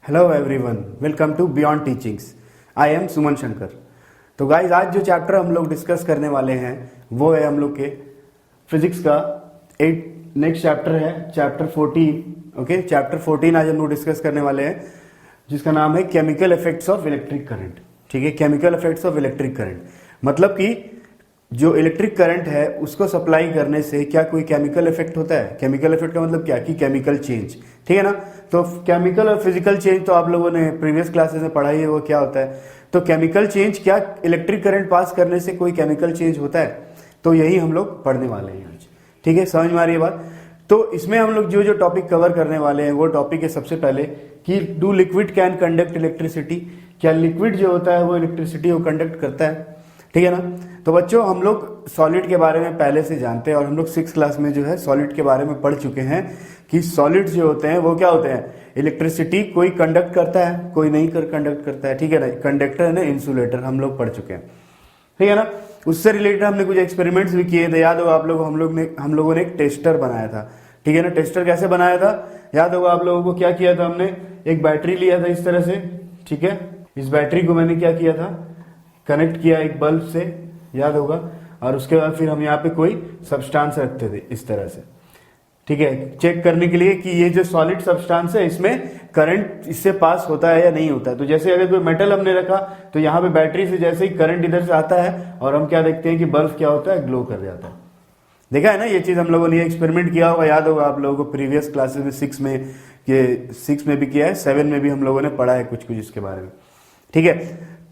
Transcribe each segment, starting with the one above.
Hello everyone, welcome to beyond teachings. I am Suman Shankar. तो guys, आज जो चैप्टर हम लोग डिस्कस करने वाले हैं वो है हम लोग के फिजिक्स का नेक्स्ट चैप्टर है, चैप्टर 14। ओके, चैप्टर 14 आज हम लोग डिस्कस करने वाले हैं, जिसका नाम है chemical effects of electric current. ठीक है, chemical effects of electric current मतलब कि जो इलेक्ट्रिक करंट है उसको सप्लाई करने से क्या कोई केमिकल इफेक्ट होता है। केमिकल इफेक्ट का मतलब क्या कि केमिकल चेंज। ठीक है ना। तो केमिकल और फिजिकल चेंज तो आप लोगों ने प्रीवियस क्लासेस में पढ़ा ही है, वो क्या होता है। तो केमिकल चेंज, क्या इलेक्ट्रिक करंट पास करने से कोई केमिकल चेंज होता है, तो यही हम लोग पढ़ने वाले हैं आज। ठीक है, समझ में आ रही है बात। तो इसमें हम लोग जो जो टॉपिक कवर करने वाले हैं वो टॉपिक है सबसे पहले कि do liquid can conduct electricity. क्या लिक्विड जो होता है वो इलेक्ट्रिसिटी को कंडक्ट करता है। ठीक है ना। तो बच्चों, हम लोग सॉलिड के बारे में पहले से जानते हैं और हम लोग 6 क्लास में जो है सॉलिड के बारे में पढ़ चुके हैं कि सॉलिड्स जो होते हैं वो क्या होते हैं, इलेक्ट्रिसिटी कोई कंडक्ट करता है, कोई नहीं कंडक्ट करता है। ठीक है ना। कंडक्टर है ना, इंसुलेटर, हम लोग पढ़ चुके हैं। ठीक है ना। उससे रिलेटेड हमने कुछ एक्सपेरिमेंट्स भी किए थे, याद होगा आप लोग। हम लोगों ने एक टेस्टर बनाया था। ठीक है ना। टेस्टर कैसे बनाया था, याद होगा आप लोगों को। क्या किया था हमने, एक बैटरी लिया था इस तरह से। ठीक है, इस बैटरी को मैंने क्या किया था, कनेक्ट किया एक बल्ब से, याद होगा। और उसके बाद फिर हम यहाँ पे कोई सब्सटेंस रखते थे इस तरह से। ठीक है, चेक करने के लिए कि ये जो सॉलिड सब्सटेंस है इसमें करंट इससे पास होता है या नहीं होता है। तो जैसे अगर कोई मेटल हमने रखा तो यहाँ पे बैटरी से जैसे ही करंट इधर से आता है और हम क्या देखते हैं कि बल्ब क्या होता है, ग्लो कर जाता है। देखा है ना, ये चीज हम लोगों ने एक्सपेरिमेंट किया होगा, याद होगा आप लोगों को। प्रीवियस क्लासेस में 6 में भी किया है, 7 में भी हम लोगों ने पढ़ा है कुछ कुछ इसके बारे में। ठीक है।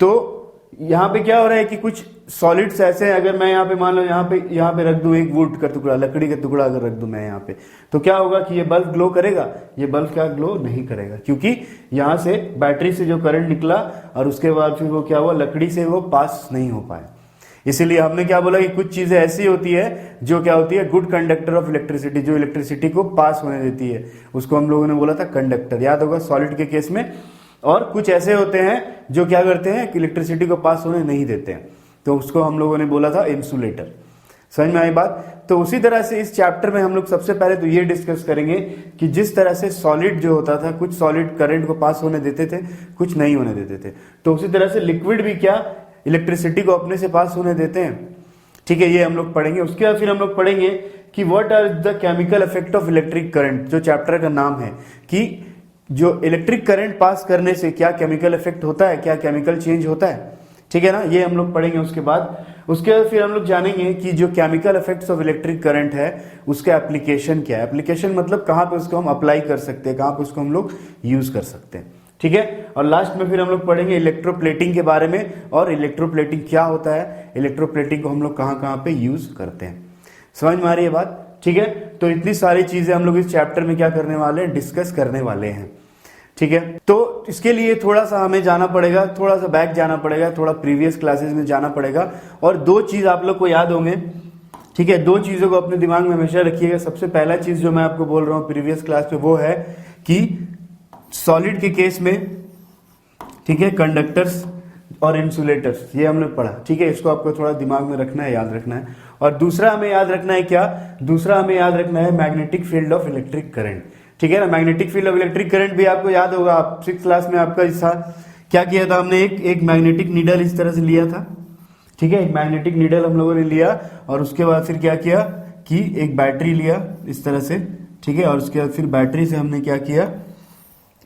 तो यहाँ पे क्या हो रहा है कि कुछ सॉलिड्स ऐसे हैं, अगर मैं यहाँ पे मान लो यहाँ पे रख दूं एक वुड का टुकड़ा, लकड़ी का टुकड़ा अगर रख दूं मैं यहाँ पे, तो क्या होगा कि ये बल्ब ग्लो करेगा। ये बल्ब क्या ग्लो नहीं करेगा, क्योंकि यहाँ से बैटरी से जो करंट निकला और उसके बाद फिर वो क्या हुआ, लकड़ी से वो पास नहीं हो पाया। इसीलिए हमने क्या बोला कि कुछ चीजें ऐसी होती है जो क्या होती है, गुड कंडक्टर ऑफ इलेक्ट्रिसिटी, जो इलेक्ट्रिसिटी को पास होने देती है, उसको हम लोगों ने बोला था कंडक्टर, याद होगा सॉलिड के केस में। और कुछ ऐसे होते हैं जो क्या करते हैं कि इलेक्ट्रिसिटी को पास होने नहीं देते हैं, तो उसको हम लोगों ने बोला था इंसुलेटर। समझ में आई बात। तो उसी तरह से इस चैप्टर में हम लोग सबसे पहले तो ये डिस्कस करेंगे कि जिस तरह से सॉलिड जो होता था, कुछ सॉलिड करंट को पास होने देते थे, कुछ नहीं होने देते थे, तो उसी तरह से लिक्विड भी क्या इलेक्ट्रिसिटी को अपने से पास होने देते हैं। ठीक है, ये हम लोग पढ़ेंगे। उसके बाद फिर हम लोग पढ़ेंगे कि what are the chemical effect of electric current, जो चैप्टर का नाम है कि जो इलेक्ट्रिक करंट पास करने से क्या केमिकल इफेक्ट होता है, क्या केमिकल चेंज होता है। ठीक है ना, ये हम लोग पढ़ेंगे। उसके बाद फिर हम लोग जानेंगे कि जो chemical effects of electric current है उसका एप्लीकेशन क्या है। एप्लीकेशन मतलब कहां पे उसको हम अप्लाई कर सकते हैं, कहां पे उसको हम लोग यूज कर सकते हैं। ठीक है। और लास्ट में फिर हम लोग पढ़ेंगे इलेक्ट्रोप्लेटिंग के बारे में, और इलेक्ट्रोप्लेटिंग क्या होता है, इलेक्ट्रोप्लेटिंग को हम लोग कहां कहां पे यूज करते हैं। समझ में आ रही है बात। ठीक है। तो इतनी सारी चीजें हम लोग इस चैप्टर में क्या करने वाले हैं, डिस्कस करने वाले हैं। ठीक है। तो इसके लिए थोड़ा सा हमें जाना पड़ेगा, थोड़ा सा बैक जाना पड़ेगा, थोड़ा प्रीवियस क्लासेस में जाना पड़ेगा। और 2 चीज आप लोग को याद होंगे। ठीक है, 2 चीजों को अपने दिमाग में हमेशा रखिएगा। सबसे पहला चीज जो मैं आपको बोल रहा हूं प्रीवियस क्लास में, वो है कि सॉलिड के केस में, ठीक है, कंडक्टर्स और इंसुलेटर्स, ये हमने पढ़ा। ठीक है, इसको आपको थोड़ा दिमाग में रखना है, याद रखना है। और दूसरा हमें याद रखना है क्या, दूसरा हमें याद रखना है magnetic field of electric current. ठीक है ना। Magnetic field of electric current भी आपको याद होगा, आप 6 क्लास में आपका हिस्सा क्या किया था हमने, एक मैग्नेटिक नीडल इस तरह से लिया था। ठीक है, एक मैग्नेटिक नीडल हम लोगों ने लिया और उसके बाद फिर क्या किया कि एक बैटरी लिया इस तरह से। ठीक है, और उसके बाद फिर बैटरी से हमने क्या किया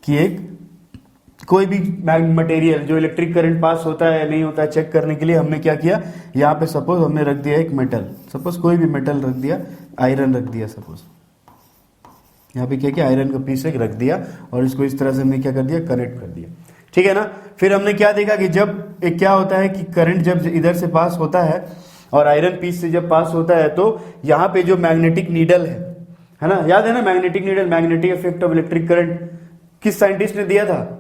कि एक कोई भी मटेरियल जो इलेक्ट्रिक करंट पास होता है या नहीं होता है चेक करने के लिए हमने क्या किया, यहाँ पे सपोज हमने रख दिया एक मेटल, सपोज कोई भी मेटल रख दिया, आयरन रख दिया, सपोज यहाँ पे क्या किया, आयरन का पीस एक रख दिया और इसको इस तरह से हमने क्या कर दिया, कनेक्ट कर दिया। ठीक है ना। फिर हमने क्या देखा कि जब एक क्या होता है कि करंट जब इधर से पास होता है और आयरन पीस से जब पास होता है, तो यहाँ पे जो मैग्नेटिक नीडल है ना, याद है ना, magnetic needle, magnetic effect of electric current किस साइंटिस्ट ने दिया था,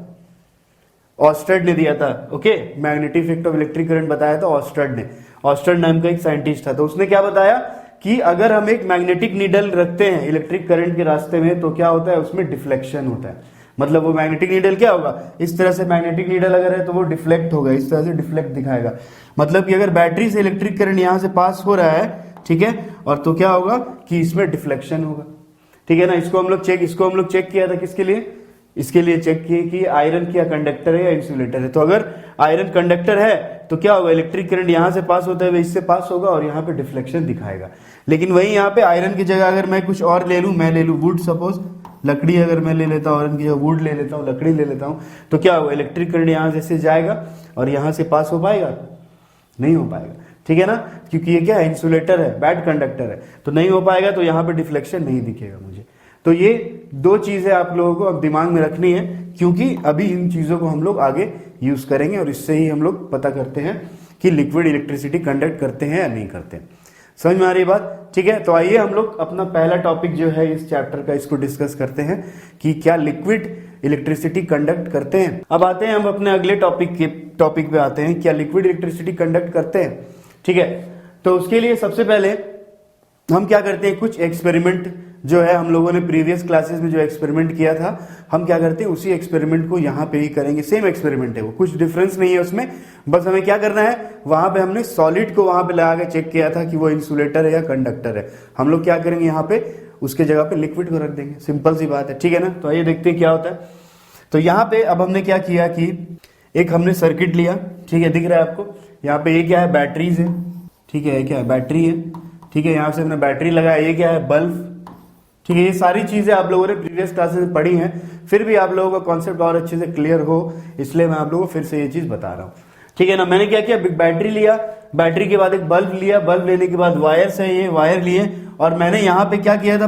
ऑस्टर्ड ने दिया था। Okay, magnetic effect of electric current बताया था ऑस्टर्ड ने। ऑस्टर्ड नाम का एक साइंटिस्ट था। तो उसने क्या बताया कि अगर हम एक मैग्नेटिक नीडल रखते हैं इलेक्ट्रिक करंट के रास्ते में, तो क्या होता है, उसमें डिफ्लेक्शन होता है। मतलब वो मैग्नेटिक नीडल क्या होगा, इस तरह से मैग्नेटिक नीडल अगर है तो वो डिफ्लेक्ट होगा, इस तरह से डिफ्लेक्ट दिखाएगा। मतलब कि अगर बैटरी से इलेक्ट्रिक करंट यहां से पास हो रहा है, ठीक है, और तो क्या होगा कि इसमें डिफ्लेक्शन होगा। ठीक है ना। इसको हम लोग चेक किया था किसके लिए, इसके लिए चेक किए कि आयरन क्या कंडक्टर है या इंसुलेटर है। तो अगर आयरन कंडक्टर है तो क्या होगा, इलेक्ट्रिक करंट यहां से पास होता है इससे पास होगा और यहाँ पे डिफ्लेक्शन दिखाएगा। लेकिन वही यहाँ पे आयरन की जगह अगर मैं कुछ और ले लूं, मैं ले लूं वुड, सपोज लकड़ी अगर मैं ले लेता हूँ, आयरन की जगह वुड ले लेता हूँ, लकड़ी ले लेता हूँ, तो क्या होगा, इलेक्ट्रिक करंट यहाँ से जाएगा और यहाँ से पास हो पाएगा, नहीं हो पाएगा। ठीक है ना, क्योंकि ये क्या है, इंसुलेटर है, बैड कंडक्टर है, तो नहीं हो पाएगा, तो यहाँ पे डिफ्लेक्शन नहीं दिखेगा मुझे। तो ये दो चीजें आप लोगों को अब दिमाग में रखनी है, क्योंकि अभी इन चीजों को हम लोग आगे यूज करेंगे और इससे ही हम लोग पता करते हैं कि लिक्विड इलेक्ट्रिसिटी कंडक्ट करते हैं या नहीं करते हैं। समझ में आ रही बात? ठीक है, तो आइए हम लोग अपना पहला टॉपिक जो है इस चैप्टर का, इसको डिस्कस करते हैं कि क्या लिक्विड इलेक्ट्रिसिटी कंडक्ट करते हैं। अब आते हैं हम अपने अगले टॉपिक पे आते हैं, क्या लिक्विड इलेक्ट्रिसिटी कंडक्ट करते हैं। ठीक है, तो उसके लिए सबसे पहले हम क्या करते हैं, कुछ एक्सपेरिमेंट जो है हम लोगों ने प्रीवियस क्लासेस में जो एक्सपेरिमेंट किया था, हम क्या करते हैं उसी एक्सपेरिमेंट को यहाँ पे ही करेंगे। सेम एक्सपेरिमेंट है वो, कुछ डिफरेंस नहीं है उसमें, बस हमें क्या करना है, वहां पे हमने सॉलिड को वहां पे लगा के चेक किया था कि वो इंसुलेटर है या कंडक्टर है। हम लोग क्या करेंगे, यहाँ पे उसके जगह पे लिक्विड को रख देंगे, सिंपल सी बात है। ठीक है ना, तो आइए देखते हैं क्या होता है। तो यहाँ पे अब हमने क्या किया कि एक हमने सर्किट लिया, ठीक है, दिख रहा है आपको, यहाँ पे ये क्या है, बैटरीज है, ठीक है, क्या है, बैटरी है, ठीक है, यहाँ से हमने बैटरी लगाया, ये क्या है, बल्ब, ठीक है। ये सारी चीजें आप लोगों ने प्रीवियस क्लासेस में पढ़ी हैं, फिर भी आप लोगों का कॉन्सेप्ट और अच्छे से क्लियर हो, इसलिए मैं आप लोगों को फिर से ये चीज बता रहा हूँ। ठीक है ना, मैंने क्या किया, बैटरी लिया, बैटरी के बाद एक बल्ब लिया, बल्ब लेने के बाद वायर्स है, ये वायर लिए, और मैंने यहाँ पे क्या किया था,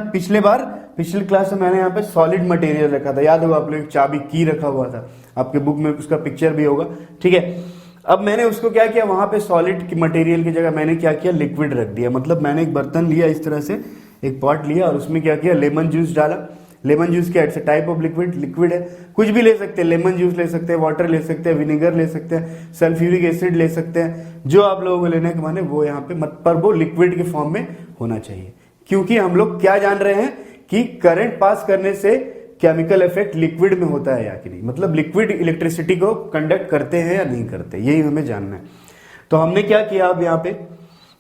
पिछली क्लास में मैंने यहाँ पे सॉलिड मटेरियल रखा था, याद होगा आप लोग, चाबी की रखा हुआ था, आपके बुक में उसका पिक्चर भी होगा। ठीक है, अब मैंने उसको क्या किया, वहां पे सॉलिड मटेरियल की जगह मैंने क्या किया, लिक्विड रख दिया। मतलब मैंने एक बर्तन लिया इस तरह से, एक पॉट लिया और उसमें क्या किया, लेमन जूस डाला। लेमन जूस क्या, it's a type of liquid है, कुछ भी ले सकते हैं, लेमन जूस ले सकते हैं, वाटर ले सकते हैं, विनेगर ले सकते हैं, सल्फ्यूरिक एसिड ले सकते हैं, जो आप लोगों को लेने के माने वो यहाँ पे मत, पर वो लिक्विड के फॉर्म में होना चाहिए, क्योंकि हम लोग क्या जान रहे हैं कि करंट पास करने से केमिकल इफेक्ट लिक्विड में होता है या कि नहीं, मतलब लिक्विड इलेक्ट्रिसिटी को कंडक्ट करते हैं या नहीं करते, यही हमें जानना है। तो हमने क्या किया अब यहाँ पे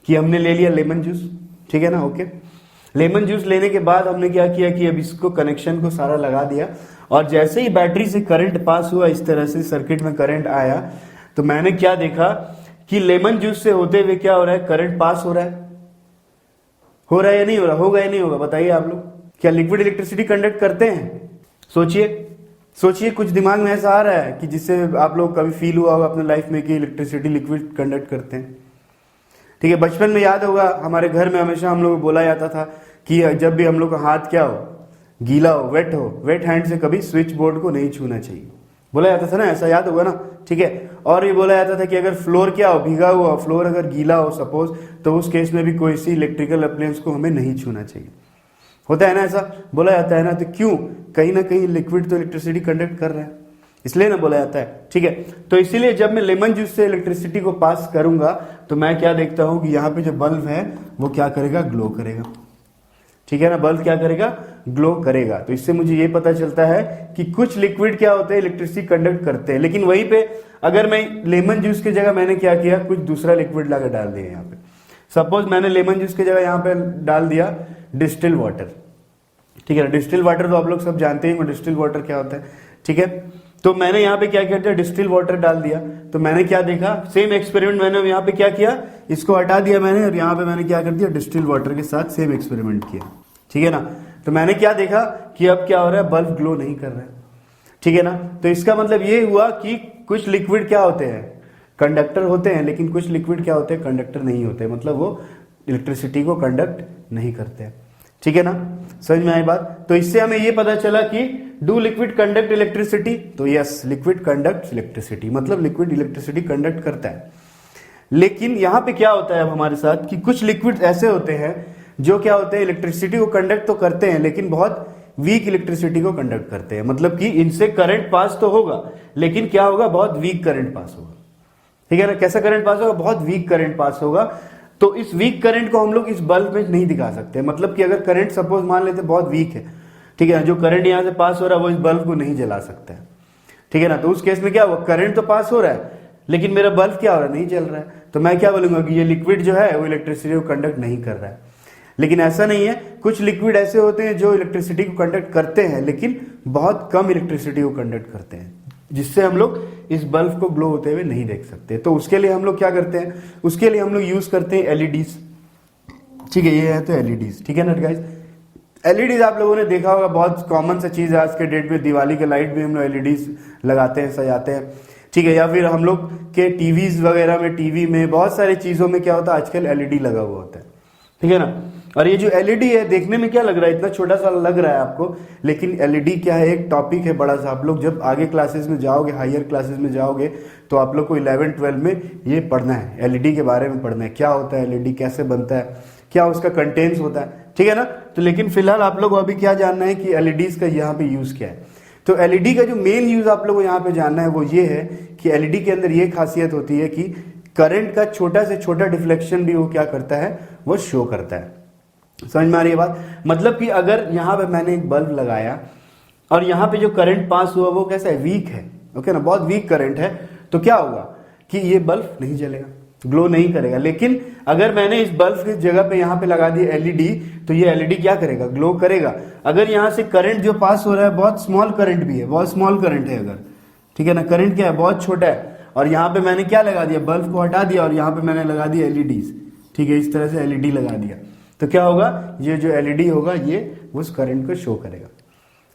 कि हमने ले लिया लेमन जूस, ठीक है ना, ओके। लेमन जूस लेने के बाद हमने क्या किया कि अब इसको कनेक्शन को सारा लगा दिया, और जैसे ही बैटरी से करंट पास हुआ, इस तरह से सर्किट में करंट आया, तो मैंने क्या देखा कि लेमन जूस से होते हुए क्या हो रहा है, करंट पास हो रहा है या नहीं हो रहा, होगा या नहीं होगा, बताइए आप लोग। क्या लिक्विड इलेक्ट्रिसिटी कंडक्ट करते हैं? सोचिए, कुछ दिमाग में ऐसा आ रहा है कि जिससे आप लोग कभी फील हुआ होगा अपने लाइफ में कि इलेक्ट्रिसिटी लिक्विड कंडक्ट करते हैं। ठीक है, बचपन में याद होगा हमारे घर में हमेशा हम लोग को बोला जाता था कि जब भी हम लोग का हाथ क्या हो, गीला हो, वेट हैंड से कभी स्विच बोर्ड को नहीं छूना चाहिए, बोला जाता था ना, ऐसा याद होगा ना। ठीक है, और ये बोला जाता था कि अगर फ्लोर क्या हो, भीगा हुआ फ्लोर अगर गीला हो सपोज, तो उस केस में भी कोई सी इलेक्ट्रिकल अप्लायंस को हमें नहीं छूना चाहिए, होता है ना, ऐसा बोला जाता है ना। तो क्यों, कहीं ना कहीं लिक्विड तो इलेक्ट्रिसिटी कंडक्ट कर रहा है, इसलिए ना बोला जाता है। ठीक है, तो इसीलिए जब मैं लेमन जूस से इलेक्ट्रिसिटी को पास करूंगा तो मैं क्या देखता हूं कि यहाँ पे जो बल्ब है वो क्या करेगा, ग्लो करेगा। ठीक है ना, बल्ब क्या करेगा, ग्लो करेगा। तो इससे मुझे ये पता चलता है कि कुछ लिक्विड क्या होते हैं, इलेक्ट्रिसिटी कंडक्ट करते हैं। लेकिन वहीं पे अगर मैं लेमन जूस की जगह मैंने क्या किया, कुछ दूसरा लिक्विड लाकर डाल दिया यहाँ पे, सपोज मैंने लेमन जूस की जगह यहाँ पे डाल दिया डिस्टिल वाटर। ठीक है, डिस्टिल वाटर तो आप लोग सब जानते हैं डिस्टिल वाटर क्या होता है। ठीक है, तो मैंने यहाँ पे क्या किया, डिस्टिल वाटर डाल दिया, तो मैंने क्या देखा, सेम एक्सपेरिमेंट मैंने यहाँ पे क्या किया, इसको हटा दिया मैंने, और यहाँ पे मैंने क्या कर दिया, डिस्टिल वाटर के साथ सेम एक्सपेरिमेंट किया। ठीक है ना, तो मैंने क्या देखा कि अब क्या हो रहा है, बल्ब ग्लो नहीं कर रहा है। ठीक है ना, तो इसका मतलब ये हुआ कि कुछ लिक्विड क्या होते हैं, कंडक्टर होते हैं, लेकिन कुछ लिक्विड क्या होते हैं, कंडक्टर नहीं होते, मतलब वो इलेक्ट्रिसिटी को कंडक्ट नहीं करते हैं। ठीक है ना, समझ में आई बात। तो इससे हमें ये पता चला कि डू लिक्विड कंडक्ट इलेक्ट्रिसिटी, तो यस, लिक्विड कंडक्ट इलेक्ट्रिसिटी, मतलब लिक्विड इलेक्ट्रिसिटी कंडक्ट करता है। लेकिन यहां पे क्या होता है अब हमारे साथ कि कुछ लिक्विड ऐसे होते हैं जो क्या होते हैं, इलेक्ट्रिसिटी को कंडक्ट तो करते हैं लेकिन बहुत वीक इलेक्ट्रिसिटी को कंडक्ट करते हैं, मतलब कि इनसे करंट पास तो होगा लेकिन क्या होगा, बहुत वीक करंट पास होगा। ठीक है ना, कैसा करंट पास होगा, बहुत वीक करंट पास होगा। तो इस वीक करंट को हम लोग इस बल्ब में नहीं दिखा सकते, मतलब कि अगर करंट सपोज मान लेते बहुत वीक है, ठीक है, जो करंट यहां से पास हो रहा है वो इस बल्ब को नहीं जला सकता है। ठीक है ना, तो उस केस में क्या हुआ, करंट तो पास हो रहा है लेकिन मेरा बल्ब क्या हो रहा है, नहीं जल रहा है, तो मैं क्या बोलूंगा कि ये लिक्विड जो है वो इलेक्ट्रिसिटी को कंडक्ट नहीं कर रहा है। लेकिन ऐसा नहीं है, कुछ लिक्विड ऐसे होते हैं जो इलेक्ट्रिसिटी को कंडक्ट करते हैं लेकिन बहुत कम इलेक्ट्रिसिटी को कंडक्ट करते हैं, जिससे हम लोग इस बल्ब को ग्लो होते हुए नहीं देख सकते। तो उसके लिए हम लोग क्या करते हैं, उसके लिए हम लोग यूज करते हैं एलईडीज। ठीक है, ये है तो एलईडीज। ठीक है ना गाइस, एलईडीज आप लोगों ने देखा होगा, बहुत कॉमन सा चीज है आज के डेट में। दिवाली के लाइट भी हम लोग एलईडीज लगाते हैं, सजाते हैं। ठीक है, या फिर हम लोग के टीवीज वगैरह में, टीवी में, बहुत सारी चीजों में क्या होता है आजकल एलईडी लगा हुआ होता है। ठीक है ना, और ये जो एलईडी है देखने में क्या लग रहा है, इतना छोटा सा लग रहा है आपको, लेकिन एलईडी क्या है, एक टॉपिक है बड़ा सा। आप लोग जब आगे क्लासेस में जाओगे, हायर क्लासेस में जाओगे, तो आप लोग को 11-12 में ये पढ़ना है, एलईडी के बारे में पढ़ना है, क्या होता है एलईडी, कैसे बनता है, क्या उसका कंटेंट्स होता है। ठीक है ना, तो लेकिन फिलहाल आप लोग को अभी क्या जानना है कि एलईडीज का यहाँ पे यूज क्या है। तो एलईडी का जो मेन यूज आप लोग को यहाँ पे जानना है वो ये है कि एलईडी के अंदर ये खासियत होती है कि करंट का छोटा से छोटा डिफ्लेक्शन भी वो क्या करता है, वो शो करता है। समझ में आ रही है बात? मतलब कि अगर यहाँ पे मैंने एक बल्ब लगाया और यहाँ पे जो करंट पास हुआ वो कैसा है, वीक है। ओके ना, बहुत वीक करंट है, तो क्या होगा कि ये बल्ब नहीं जलेगा, ग्लो नहीं करेगा। लेकिन अगर मैंने इस बल्ब की जगह पे यहाँ पे लगा दी एलईडी, तो ये एलईडी क्या करेगा, ग्लो करेगा। अगर यहाँ से करंट जो पास हो रहा है बहुत स्मॉल करंट भी है, बहुत स्मॉल करंट है अगर, ठीक है ना, करंट क्या है, बहुत छोटा है, और यहाँ पे मैंने क्या लगा दिया, बल्ब को हटा दिया और यहाँ पे मैंने लगा दिया एलईडीज। ठीक है, इस तरह से एलईडी लगा दिया, तो क्या होगा, ये जो एलईडी होगा ये उस करंट को शो करेगा।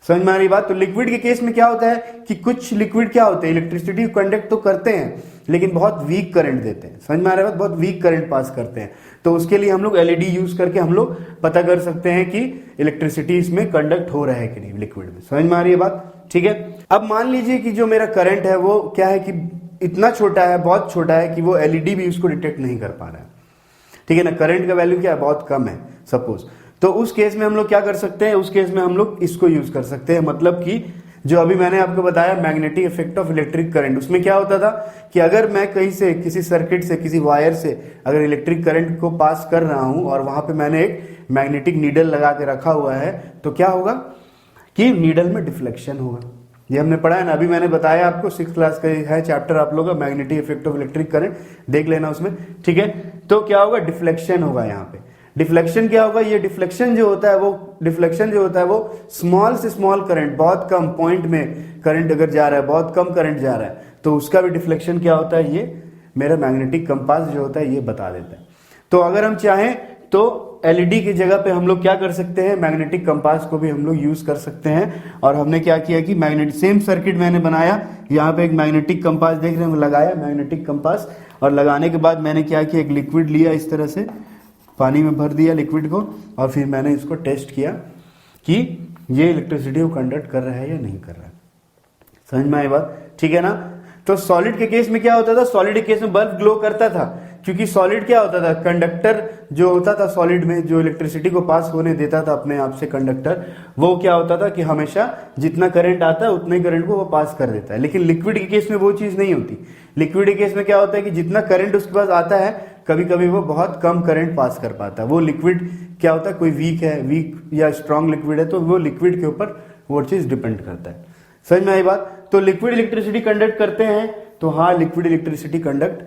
समझ में आ रही बात? तो लिक्विड के केस में क्या होता है कि कुछ लिक्विड क्या होते हैं, इलेक्ट्रिसिटी कंडक्ट तो करते हैं लेकिन बहुत वीक करंट देते हैं। समझ में आ रहा है बात? बहुत वीक करंट पास करते हैं। तो उसके लिए हम लोग एलईडी यूज करके हम लोग पता कर सकते हैं कि इलेक्ट्रिसिटी इसमें कंडक्ट हो रहा है कि नहीं लिक्विड में। समझ में आ रही है बात? ठीक है, अब मान लीजिए कि जो मेरा करंट है वो क्या है कि इतना छोटा है, बहुत छोटा है कि वो एलईडी भी उसको डिटेक्ट नहीं कर पा रहा है। ठीक है ना, करंट का वैल्यू क्या है, बहुत कम है सपोज। तो उस केस में हम लोग क्या कर सकते हैं, उस केस में हम लोग इसको यूज कर सकते हैं। मतलब कि जो अभी मैंने आपको बताया magnetic effect of electric current, उसमें क्या होता था कि अगर मैं कहीं से, किसी सर्किट से, किसी वायर से अगर इलेक्ट्रिक करंट को पास कर रहा हूं और वहां पे मैंने एक मैग्नेटिक नीडल लगा के रखा हुआ है, तो क्या होगा कि नीडल में डिफ्लेक्शन होगा। ये हमने पढ़ा है ना, अभी मैंने बताया आपको, 6th क्लास का है चैप्टर आप लोगों का, magnetic effect of electric current, देख लेना उसमें। ठीक है, तो क्या होगा, डिफ्लेक्शन होगा। यहाँ पे डिफ्लेक्शन क्या होगा, ये डिफ्लेक्शन जो होता है वो स्मॉल से स्मॉल करंट, बहुत कम पॉइंट में करंट अगर जा रहा है, बहुत कम करंट जा रहा है, तो उसका भी डिफ्लेक्शन क्या होता है, ये मेरा मैग्नेटिक कंपास जो होता है ये बता देता है। तो अगर हम चाहें तो एलईडी की जगह पे हम लोग क्या कर सकते हैं, मैग्नेटिक कंपास को भी हम लोग यूज कर सकते हैं। और हमने क्या किया कि मैग्नेटिक, सेम सर्किट मैंने बनाया, यहाँ पे एक मैग्नेटिक कंपास देख रहे हैं, लगाया मैग्नेटिक कंपास, और लगाने के बाद मैंने क्या किया, एक लिक्विड लिया, इस तरह से पानी में भर दिया लिक्विड को, और फिर मैंने इसको टेस्ट किया कि ये इलेक्ट्रिसिटी को कंडक्ट कर रहा है या नहीं कर रहा है। समझ में आई बात? ठीक है ना। तो सॉलिड के केस में क्या होता था, सॉलिड के केस में बल्ब ग्लो करता था, क्योंकि सॉलिड क्या होता था, कंडक्टर जो होता था सॉलिड में, जो इलेक्ट्रिसिटी को पास होने देता था अपने आप से कंडक्टर, वो क्या होता था कि हमेशा जितना करंट आता है उतने करंट को वो पास कर देता है। लेकिन लिक्विड के केस में वो चीज नहीं होती। लिक्विड के केस में क्या होता है कि जितना करंट उसके पास आता है, कभी कभी वो बहुत कम करंट पास कर पाता है। वो लिक्विड क्या होता है, कोई वीक है, वीक या स्ट्रांग लिक्विड है, तो वो लिक्विड के ऊपर वो चीज डिपेंड करता है। समझ में आई बात? तो लिक्विड इलेक्ट्रिसिटी कंडक्ट करते हैं, तो हाँ लिक्विड इलेक्ट्रिसिटी कंडक्ट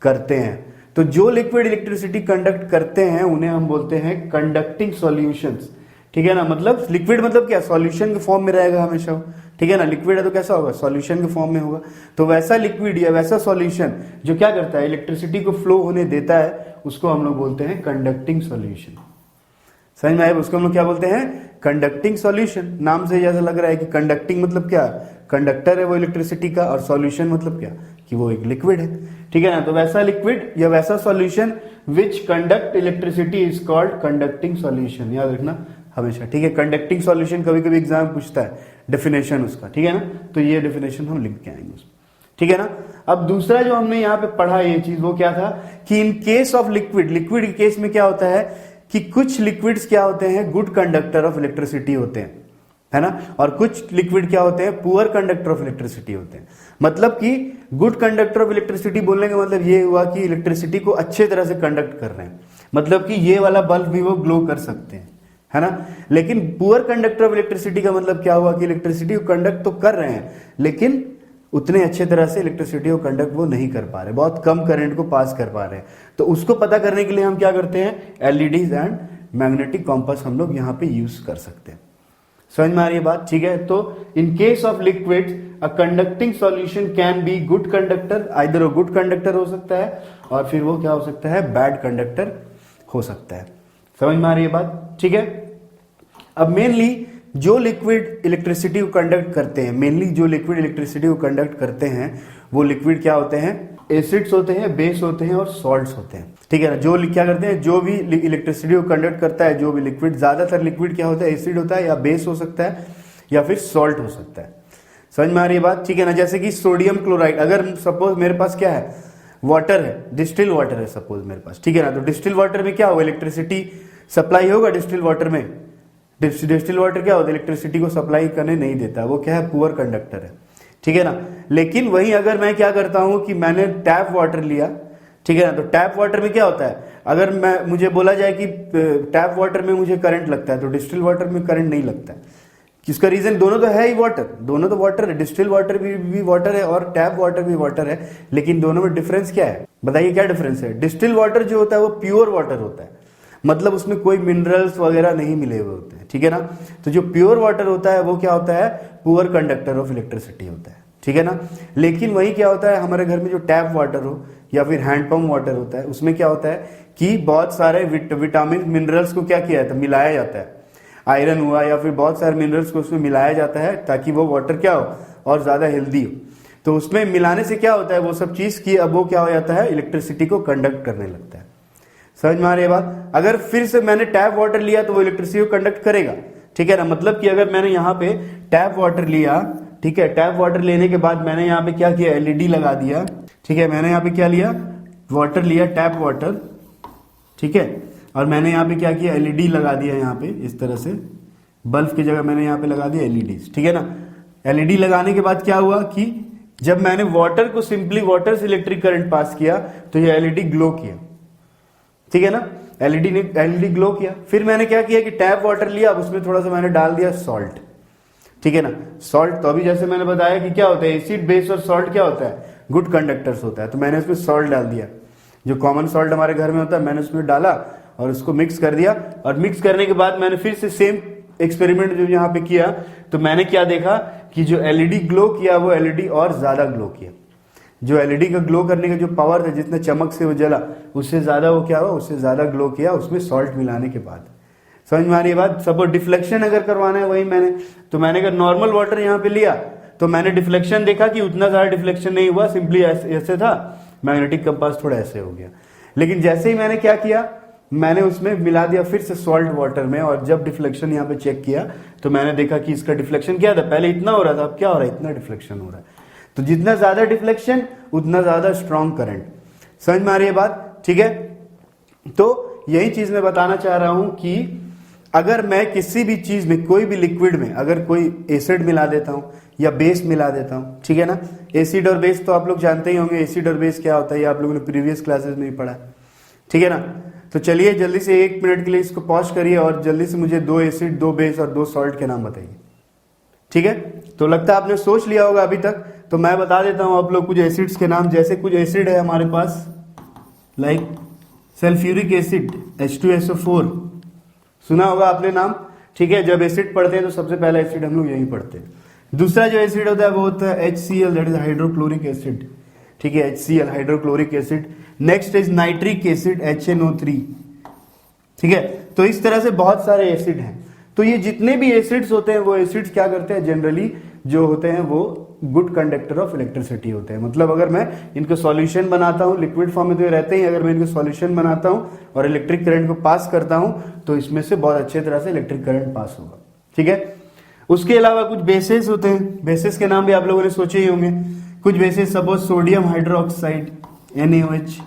करते हैं। तो जो लिक्विड इलेक्ट्रिसिटी कंडक्ट करते हैं उन्हें हम बोलते हैं कंडक्टिंग सॉल्यूशंस। ठीक है ना, मतलब लिक्विड मतलब क्या, सॉल्यूशन के फॉर्म में रहेगा हमेशा। ठीक है ना, लिक्विड है तो कैसा होगा, सॉल्यूशन के फॉर्म में होगा। तो वैसा लिक्विड या वैसा सॉल्यूशन जो क्या करता है, इलेक्ट्रिसिटी को फ्लो होने देता है, उसको हम लोग बोलते हैं कंडक्टिंग सॉल्यूशन। समझ में आया? उसको हम लोग क्या बोलते हैं, कंडक्टिंग सॉल्यूशन। नाम से जैसा लग रहा है कि कंडक्टिंग मतलब क्या, कंडक्टर है वो इलेक्ट्रिसिटी का, और सॉल्यूशन मतलब क्या कि वो एक लिक्विड है। ठीक है ना, तो वैसा लिक्विड या वैसा solution which conduct electricity is called conducting solution. याद रखना हमेशा। ठीक है, कंडक्टिंग सॉल्यूशन कभी कभी एग्जाम पूछता है डेफिनेशन उसका। ठीक है ना, तो ये डेफिनेशन हम लिख के आएंगे उसमें। ठीक है ना। अब दूसरा जो हमने यहाँ पे पढ़ा ये चीज, वो क्या था कि in case of liquid, liquid के केस में क्या होता है कि कुछ लिक्विड्स क्या होते हैं, गुड कंडक्टर ऑफ इलेक्ट्रिसिटी होते हैं, है ना, और कुछ लिक्विड क्या होते हैं, पुअर कंडक्टर ऑफ इलेक्ट्रिसिटी होते हैं। मतलब कि गुड कंडक्टर ऑफ इलेक्ट्रिसिटी बोलने का मतलब ये हुआ कि इलेक्ट्रिसिटी को अच्छे तरह से कंडक्ट कर रहे हैं, मतलब कि ये वाला बल्ब भी वो ग्लो कर सकते हैं, है ना। लेकिन पुअर कंडक्टर ऑफ इलेक्ट्रिसिटी का मतलब क्या हुआ कि इलेक्ट्रिसिटी को कंडक्ट तो कर रहे हैं, लेकिन उतने अच्छे तरह से इलेक्ट्रिसिटी को कंडक्ट वो नहीं कर पा रहे, बहुत कम करंट को पास कर पा रहे हैं। तो उसको पता करने के लिए हम क्या करते हैं, एलईडीज एंड मैग्नेटिक कॉम्पास हम लोग यहाँ पे यूज कर सकते हैं। समझ में आ रही है बात? ठीक है, तो in case of liquids a conducting solution can be good conductor, either वो गुड कंडक्टर हो सकता है और फिर वो क्या हो सकता है, बैड कंडक्टर हो सकता है। समझ में आ रही है बात? ठीक है, अब मेनली जो लिक्विड इलेक्ट्रिसिटी को कंडक्ट करते हैं, मेनली जो लिक्विड इलेक्ट्रिसिटी को कंडक्ट करते हैं वो लिक्विड क्या होते हैं, एसिड्स होते हैं, बेस होते हैं और सॉल्ट्स होते हैं। ठीक है ना, जो क्या करते हैं, जो भी इलेक्ट्रिसिटी को कंडक्ट करता है, जो भी लिक्विड, ज्यादातर लिक्विड क्या होता है, एसिड होता है या बेस हो सकता है या फिर सॉल्ट हो सकता है। समझ में आ रही है बात? ठीक है ना, जैसे कि सोडियम क्लोराइड, अगर सपोज मेरे पास क्या है, वाटर है, डिस्टिल वाटर है सपोज मेरे पास, ठीक है ना, तो डिस्टिल वाटर में क्या होगा, इलेक्ट्रिसिटी सप्लाई होगा डिस्टिल वाटर में। डिस्टिल वाटर क्या होता है, इलेक्ट्रिसिटी को सप्लाई करने नहीं देता, वो क्या है, पुअर कंडक्टर है। ठीक है ना, लेकिन वहीं अगर मैं क्या करता हूं कि मैंने टैप वाटर लिया, ठीक है ना, तो टैप वाटर में क्या होता है, अगर मुझे बोला जाए कि टैप वाटर में मुझे करंट लगता है तो डिस्टिल वाटर में करंट नहीं लगता है। किसका रीजन, दोनों तो है ही वाटर, दोनों तो वाटर है, डिस्टिल वाटर भी वाटर है और टैप वाटर भी वाटर है, लेकिन दोनों में डिफरेंस क्या है, बताइए क्या डिफरेंस है। डिस्टिल वाटर जो होता है वो प्योर वाटर होता है, मतलब उसमें कोई मिनरल्स वगैरह नहीं मिले हुए होते हैं। ठीक है ना, तो जो प्योर वाटर होता है वो क्या होता है, पुअर कंडक्टर ऑफ इलेक्ट्रिसिटी होता है। ठीक है ना, लेकिन वही क्या होता है, हमारे घर में जो टैप वाटर हो या फिर हैंडपंप वाटर होता है, उसमें क्या होता है कि बहुत सारे विटामिन मिनरल्स को क्या किया जाता है, मिलाया जाता है, आयरन हुआ या फिर बहुत सारे मिनरल्स को उसमें मिलाया जाता है ताकि वो वाटर क्या हो और ज्यादा हेल्दी हो। तो उसमें मिलाने से क्या होता है, वो सब चीज की अब वो क्या हो जाता है, इलेक्ट्रिसिटी को कंडक्ट करने लगता है। समझ में आ रही है बात? अगर फिर से मैंने टैप वाटर लिया तो वो इलेक्ट्रिसिटी को कंडक्ट करेगा। ठीक है ना, मतलब कि अगर मैंने यहाँ पे टैप वाटर लिया, ठीक है, टैप वाटर लेने के बाद मैंने यहाँ पे क्या किया, एलईडी लगा दिया। ठीक है, मैंने यहाँ पे क्या लिया, वाटर लिया, टैप वाटर, ठीक है, और मैंने यहाँ पे क्या किया, एलईडी लगा दिया, यहाँ पे इस तरह से बल्ब की जगह मैंने यहाँ पे लगा दिया एलईडी। ठीक है ना, एलईडी लगाने के बाद क्या हुआ कि जब मैंने वाटर को सिंपली वाटर से इलेक्ट्रिक करंट पास किया तो ये एलईडी ग्लो किया। ठीक है ना, एलईडी ग्लो किया। फिर मैंने क्या किया कि टैप वाटर लिया, अब उसमें थोड़ा सा मैंने डाल दिया सॉल्ट। ठीक है ना, सॉल्ट, तो अभी जैसे मैंने बताया कि क्या होता है, एसिड बेस और सॉल्ट क्या होता है, गुड कंडक्टर्स होता है, तो मैंने उसमें सॉल्ट डाल दिया, जो कॉमन सॉल्ट हमारे घर में होता है, मैंने उसमें डाला और उसको मिक्स कर दिया। और मिक्स करने के बाद मैंने फिर से सेम एक्सपेरिमेंट जो यहाँ पे किया, तो मैंने क्या देखा कि जो एलईडी ग्लो किया वो एलईडी और ज्यादा ग्लो किया। जो एलईडी का ग्लो करने का जो पावर था, जितने चमक से वो जला, उससे ज्यादा वो क्या हुआ, उससे ज्यादा ग्लो किया उसमें सॉल्ट मिलाने के बाद। समझ में आ रही है बात? सपोज डिफ्लेक्शन अगर करवाना है, वही मैंने अगर नॉर्मल वाटर यहाँ पे लिया तो मैंने डिफ्लेक्शन देखा कि उतना ज्यादा डिफ्लेक्शन नहीं हुआ, सिंपली ऐसे था, मैग्नेटिक कंपास थोड़ा ऐसे हो गया। लेकिन जैसे ही मैंने क्या किया, मैंने उसमें मिला दिया फिर से सॉल्ट वाटर में, और जब डिफ्लेक्शन यहाँ पे चेक किया तो मैंने देखा कि इसका डिफ्लेक्शन क्या था, पहले इतना हो रहा था, अब क्या हो रहा है, इतना डिफ्लेक्शन हो रहा है। तो जितना ज्यादा डिफ्लेक्शन उतना ज्यादा स्ट्रॉन्ग करंट। समझ में आ रही है बात? ठीक है, तो यही चीज मैं बताना चाह रहा हूं कि अगर मैं किसी भी चीज में, कोई भी लिक्विड में अगर कोई एसिड मिला देता हूं या बेस मिला देता हूं, ठीक है ना, एसिड और बेस तो आप लोग जानते ही होंगे, एसिड और बेस क्या होता है, ये आप लोगों ने प्रीवियस क्लासेस में ही पढ़ा। ठीक है ना, तो चलिए जल्दी से 1 मिनट के लिए इसको पॉज करिए और जल्दी से मुझे 2 एसिड, 2 बेस और 2 सॉल्ट के नाम बताइए। ठीक है, तो लगता है आपने सोच लिया होगा अभी तक, तो मैं बता देता हूं आप लोग कुछ एसिड्स के नाम। जैसे कुछ एसिड है हमारे पास, लाइक सल्फ्यूरिक एसिड H2SO4, सुना होगा आपने नाम। ठीक है, जब एसिड पढ़ते हैं तो सबसे पहला एसिड हम लोग यही पढ़ते हैं। दूसरा जो एसिड होता है वो होता है HCl, that is hydrochloric acid. ठीक है, HCl hydrochloric acid. Next is nitric acid HNO3। ठीक है, तो इस तरह से बहुत सारे एसिड हैं। तो ये जितने भी एसिड्स होते हैं, वो एसिड्स क्या करते हैं, जनरली जो होते हैं वो गुड कंडक्टर ऑफ इलेक्ट्रिसिटी होते हैं। मतलब अगर मैं इनको सॉल्यूशन बनाता हूं, लिक्विड फॉर्म में तो ये रहते ही, अगर मैं इनको सॉल्यूशन बनाता हूं और इलेक्ट्रिक करंट को पास करता हूं तो इसमें से बहुत अच्छे तरह से इलेक्ट्रिक करंट पास होगा। ठीक है, उसके अलावा कुछ बेसिस होते हैं, बेसिस के नाम भी आप लोगों ने सोचे ही होंगे। कुछ basis, suppose sodium hydroxide NaOH,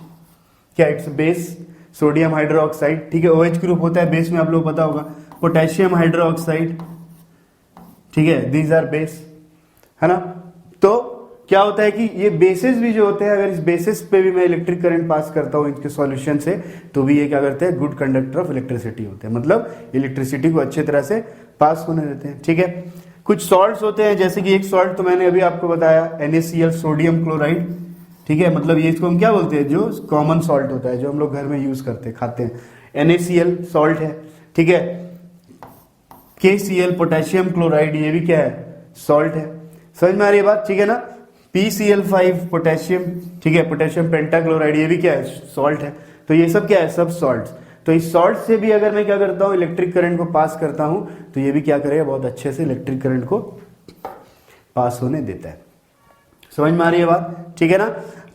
क्या इट्स बेस, सोडियम हाइड्रोक्साइड। ठीक है, OH ग्रुप होता है बेस में, आप लोग पता होगा। पोटेशियम हाइड्रोक्साइड, ठीक है, दीज आर बेस, है ना। तो क्या होता है कि ये बेसिस भी जो होते हैं, अगर इस बेसिस पे भी मैं इलेक्ट्रिक करंट पास करता हूं इनके सॉल्यूशन से, तो भी ये क्या करते हैं, गुड कंडक्टर ऑफ इलेक्ट्रिसिटी होते हैं, मतलब इलेक्ट्रिसिटी को अच्छे तरह से पास होने देते हैं। ठीक है, कुछ सॉल्ट्स होते हैं, जैसे कि एक सॉल्ट तो मैंने अभी आपको बताया NaCl, सोडियम क्लोराइड। ठीक है, मतलब ये इसको हम क्या बोलते हैं, जो कॉमन सॉल्ट होता है, जो हम लोग घर में यूज करते हैं, खाते हैं, NaCl सॉल्ट है, ठीक है। KCl पोटेशियम क्लोराइड, ये भी क्या है, सॉल्ट है। समझ में आ रही है बात, ठीक है ना। PCl5 पोटेशियम, ठीक है, पोटेशियम पेंटाक्लोराइड, ये भी क्या है, सॉल्ट है। तो ये सब क्या है, सब सॉल्ट्स। तो इस सॉल्ट से भी अगर मैं क्या करता हूं, इलेक्ट्रिक करंट को पास करता हूं, तो ये भी क्या करेगा, बहुत अच्छे से इलेक्ट्रिक करंट को पास होने देता है। समझ में आ रही है बात, ठीक है ना।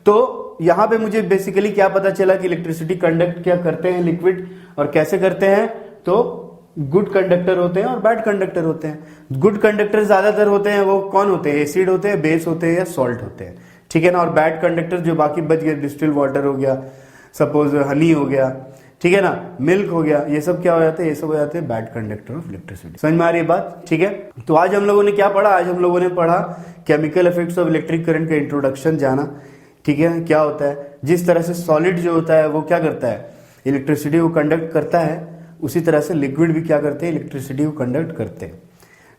तो यहां पे मुझे बेसिकली क्या पता चला कि इलेक्ट्रिसिटी कंडक्ट क्या करते हैं लिक्विड, और कैसे करते हैं। तो गुड कंडक्टर होते हैं और बैड कंडक्टर होते हैं। गुड कंडक्टर ज्यादातर होते हैं, वो कौन होते हैं, एसिड होते हैं, बेस होते हैं या सॉल्ट होते हैं, ठीक है ना। और बैड कंडक्टर जो बाकी बच गए, डिस्टिल वाटर हो गया, सपोज हनी हो गया, ठीक है ना, मिल्क हो गया, ये सब क्या हो जाते हैं, ये सब हो जाते हैं बैड कंडक्टर ऑफ इलेक्ट्रिसिटी। समझ में आ रही है बात, ठीक है। तो आज हम लोगों ने क्या पढ़ा, आज हम लोगों ने पढ़ा chemical effects of electric current का इंट्रोडक्शन जाना, ठीक है। क्या होता है, जिस तरह से सॉलिड जो होता है वो क्या करता है, इलेक्ट्रिसिटी को कंडक्ट करता है, उसी तरह से लिक्विड भी क्या करते हैं, इलेक्ट्रिसिटी को कंडक्ट करते हैं,